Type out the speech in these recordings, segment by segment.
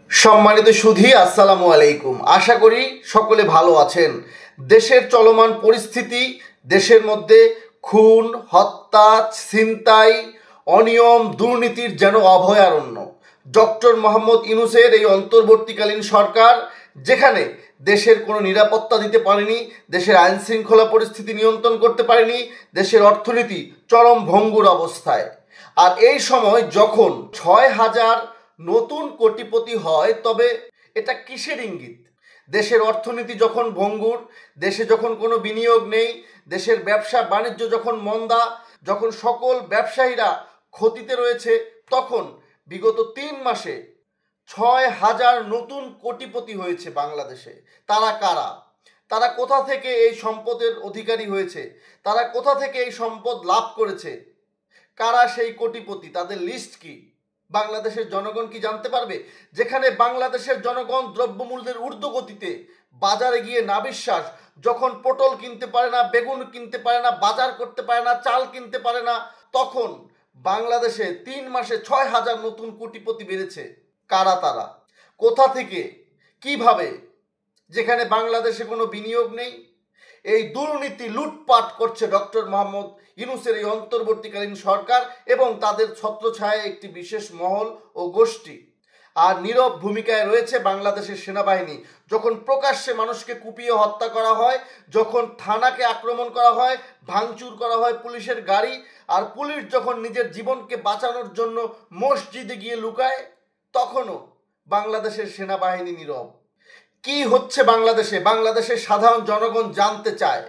সম্মানিত সুধী, আসসালামু আলাইকুম। আশা করি সকলে ভালো আছেন। দেশের চলমান পরিস্থিতি, দেশের মধ্যে খুন, হত্যা, ছিনতাই, অনিয়ম, দুর্নীতির যেন অভয়ারণ্য। ডক্টর মোহাম্মদ ইউনূসের এই অন্তর্বর্তীকালীন সরকার যেখানে দেশের কোনো নিরাপত্তা দিতে পারেনি, দেশের আইন শৃঙ্খলা পরিস্থিতি নিয়ন্ত্রণ করতে পারেনি, দেশের অর্থনীতি চরম ভঙ্গুর অবস্থায়। আর এই সময় যখন ৬,০০০ নতুন কোটিপতি হয়, তবে এটা কিসের ইঙ্গিত? দেশের অর্থনীতি যখন ভঙ্গুর, দেশে যখন কোনো বিনিয়োগ নেই, দেশের ব্যবসা বাণিজ্য যখন মন্দা, যখন সকল ব্যবসায়ীরা ক্ষতিতে রয়েছে, তখন বিগত ৩ মাসে ৬,০০০ নতুন কোটিপতি হয়েছে বাংলাদেশে। তারা কারা? তারা কোথা থেকে এই সম্পদের অধিকারী হয়েছে? তারা কোথা থেকে এই সম্পদ লাভ করেছে? কারা সেই কোটিপতি? তাদের লিস্ট কি বাংলাদেশের জনগণ কি জানতে পারবে? যেখানে বাংলাদেশের জনগণ দ্রব্যমূল্যের ঊর্ধ্বগতিতে, বাজারে গিয়ে নাবিশ্বাস, যখন পটল কিনতে পারে না, বেগুন কিনতে পারে না, বাজার করতে পারে না, চাল কিনতে পারে না, তখন বাংলাদেশে ৩ মাসে ৬,০০০ নতুন কোটিপতি বেড়েছে। কারা তারা? কোথা থেকে? কিভাবে? যেখানে বাংলাদেশে কোনো বিনিয়োগ নেই, এই দুর্নীতি লুটপাট করছে ডক্টর মোহাম্মদ ইউনূসের এই অন্তর্বর্তীকালীন সরকার এবং তাদের ছত্রছায়ায় একটি বিশেষ মহল ও গোষ্ঠী। আর নীরব ভূমিকায় রয়েছে বাংলাদেশের সেনাবাহিনী। যখন প্রকাশ্যে মানুষকে কুপিয়ে হত্যা করা হয়, যখন থানাকে আক্রমণ করা হয়, ভাঙচুর করা হয় পুলিশের গাড়ি, আর পুলিশ যখন নিজের জীবনকে বাঁচানোর জন্য মসজিদে গিয়ে লুকায়, তখনও বাংলাদেশের সেনাবাহিনী নীরব। কি হচ্ছে বাংলাদেশে? বাংলাদেশের সাধারণ জনগণ জানতে চায়।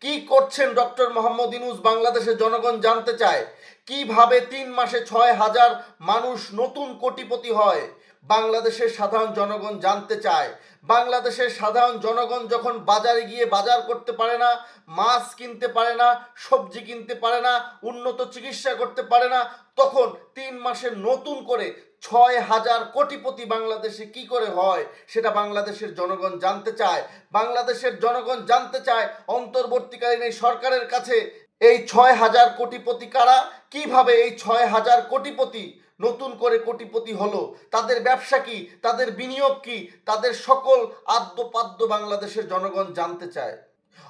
কি করছেন ডক্টর মোহাম্মদ ইউনূস? বাংলাদেশের জনগণ জানতে চায়। কিভাবে ৩ মাসে ৬,০০০ মানুষ নতুন কোটিপতি হয়, বাংলাদেশের সাধারণ জনগণ জানতে চায়। বাংলাদেশের সাধারণ জনগণ যখন বাজারে গিয়ে বাজার করতে পারে না, মাছ কিনতে পারে না, সবজি কিনতে পারে না, উন্নত চিকিৎসা করতে পারে না, তখন ৩ মাসে নতুন করে ৬,০০০ কোটিপতি বাংলাদেশে কি করে হয়, সেটা বাংলাদেশের জনগণ জানতে চায়। বাংলাদেশের জনগণ জানতে চায় অন্তর্বর্তীকালীন এই সরকারের কাছে এই ৬,০০০ কোটিপতি কারা, কিভাবে এই ৬,০০০ কোটিপতি নতুন করে কোটিপতি হলো, তাদের ব্যবসা কি, তাদের বিনিয়োগ কি, তাদের সকল আদ্যপাদ্য বাংলাদেশের জনগণ জানতে চায়।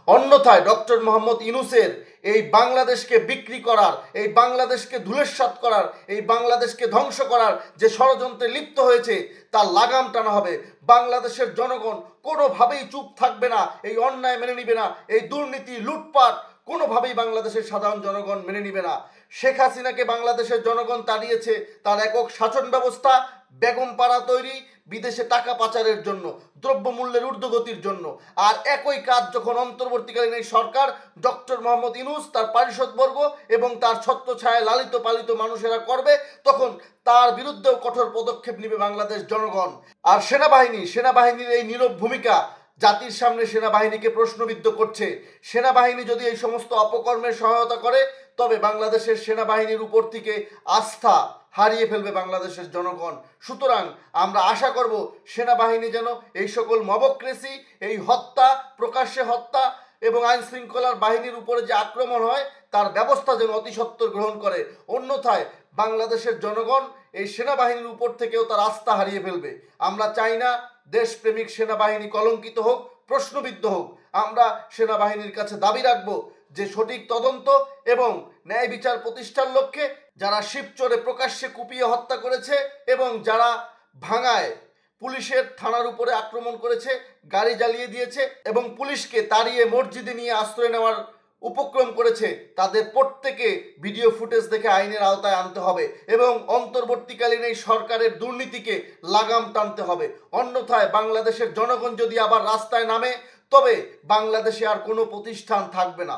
অন্যথায় ডক্টর মোহাম্মদ ইউনূসের এই বাংলাদেশকে বিক্রি করার, এই বাংলাদেশকে ধূলিসাৎ করার, এই বাংলাদেশকে ধ্বংস করার যে ষড়যন্ত্রে লিপ্ত হয়েছে, তার লাগাম টানা হবে। বাংলাদেশের জনগণ কোনোভাবেই চুপ থাকবে না, এই অন্যায় মেনে নিবে না, এই দুর্নীতি লুটপাট কোনোভাবেই বাংলাদেশের সাধারণ জনগণ মেনে নিবে না। শেখ হাসিনাকে বাংলাদেশের জনগণ তাড়িয়েছে তার একক শাসন ব্যবস্থা, বেগম পাড়া তৈরি, বিদেশে টাকা পাচারের জন্য, দ্রব্যমূল্যের ঊর্ধ্বগতির জন্য। আর একই কাজ যখন অন্তর্বর্তীকালীন এই সরকার, ডক্টর মোহাম্মদ ইউনূস, তার পারিষদবর্গ এবং তার ছত্রছায়ায় লালিত পালিত মানুষেরা করবে, তখন তার বিরুদ্ধেও কঠোর পদক্ষেপ নেবে বাংলাদেশ জনগণ। আর সেনাবাহিনীর এই নীরব ভূমিকা জাতির সামনে সেনাবাহিনীকে প্রশ্নবিদ্ধ করছে। সেনাবাহিনী যদি এই সমস্ত অপকর্মের সহায়তা করে, তবে বাংলাদেশের সেনাবাহিনীর উপর থেকে আস্থা হারিয়ে ফেলবে বাংলাদেশের জনগণ। সুতরাং আমরা আশা করব সেনাবাহিনী যেন এই সকল মবক্রেসি, এই হত্যা, প্রকাশ্যে হত্যা এবং আইন শৃঙ্খলার বাহিনীর উপরে যে আক্রমণ হয়, তার ব্যবস্থা যেন অতি সত্বর গ্রহণ করে। অন্যথায় বাংলাদেশের জনগণ এই সেনাবাহিনীর উপর থেকেও তার আস্থা হারিয়ে ফেলবে। আমরা চাই না দেশপ্রেমিক সেনাবাহিনী কলঙ্কিত হোক, প্রশ্নবিদ্ধ হোক। আমরা সেনাবাহিনীর কাছে দাবি রাখবো যে সঠিক তদন্ত এবং ন্যায় বিচার প্রতিষ্ঠার লক্ষ্যে যারা শিবচরে প্রকাশ্যে কুপিয়ে হত্যা করেছে এবং যারা ভাঙায় পুলিশের থানার উপরে আক্রমণ করেছে, গাড়ি জ্বালিয়ে দিয়েছে এবং পুলিশকে তাড়িয়ে মসজিদে নিয়ে আশ্রয় নেওয়ার উপক্রম করেছে, তাদের প্রত্যেকে ভিডিও ফুটেজ দেখে আইনের আওতায় আনতে হবে এবং অন্তর্বর্তীকালীন এই সরকারের দুর্নীতিকে লাগাম টানতে হবে। অন্যথায় বাংলাদেশের জনগণ যদি আবার রাস্তায় নামে, তবে বাংলাদেশে আর কোনো প্রতিষ্ঠান থাকবে না,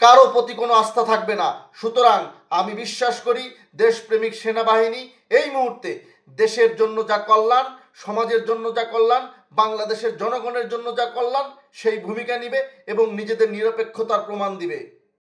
কারো প্রতি কোনো আস্থা থাকবে না। সুতরাং আমি বিশ্বাস করি দেশপ্রেমিক সেনাবাহিনী এই মুহূর্তে দেশের জন্য যা কল্যাণ, সমাজের জন্য যা কল্যাণ, বাংলাদেশের জনগণের জন্য যা কল্যাণ, সেই ভূমিকা নিবে এবং নিজেদের নিরপেক্ষতার প্রমাণ দিবে।